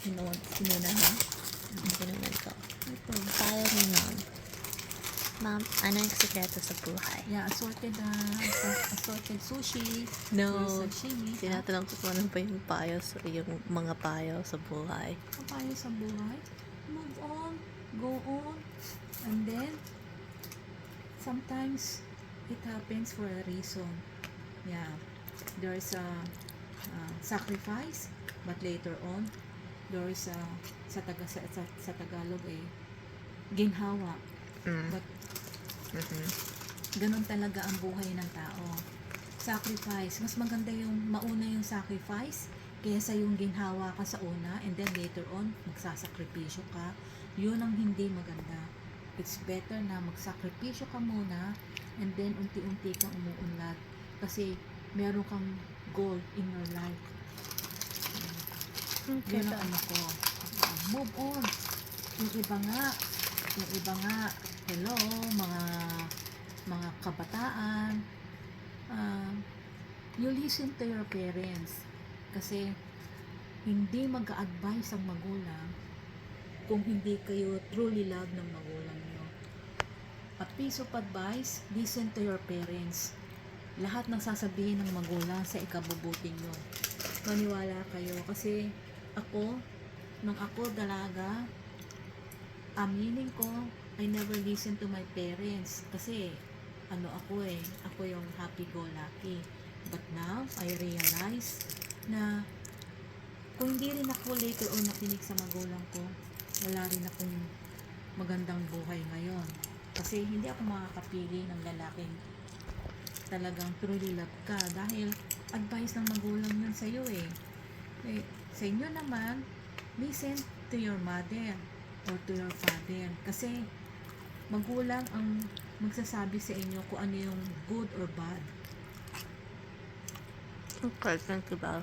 Sinuna na. Sinunan ko. Ito, payo ni Ma'am. Ma'am, ano yung sekreto sa buhay? Yeah, assorted sushi. No. Or sashimi. Tinatanong ko kung ano ba yung payo, yung mga payo sa buhay. Ang payo sa buhay? Move on. Go on. And then, sometimes, it happens for a reason. Yeah. There's a sacrifice, but later on, there's a, sa Tagalog ginhawa. But, ganun talaga ang buhay ng tao. Sacrifice. Mas maganda yung mauna yung sacrifice kaysa yung ginhawa ka sa una and then later on, magsasakripisyo ka. Yun ang hindi maganda. It's better na magsakripisyo ka muna and then unti-unti kang umuunlad kasi meron kang goal in your life. Yun ang ano ko. Move on. Yung iba nga, hello, mga kabataan, you listen to your parents kasi hindi mag-a-advise ang magulang kung hindi kayo truly love ng magulang nyo. A piece of advice, listen to your parents. Lahat ng sasabihin ng magulang sa ikabubuti nyo. Maniwala kayo kasi nung ako dalaga, aminin ko, I never listen to my parents kasi ako yung happy-go-lucky. But now, I realize na kung hindi rin ako later on nakinig sa magulang ko, wala rin akong magandang buhay ngayon. Kasi hindi ako makakapili ng lalaking talagang truly love ka dahil advice ng magulang yun sa'yo sa inyo naman, listen to your mother or to your father kasi magulang ang magsasabi sa inyo kung ano yung good or bad. Okay, thank you, Bal.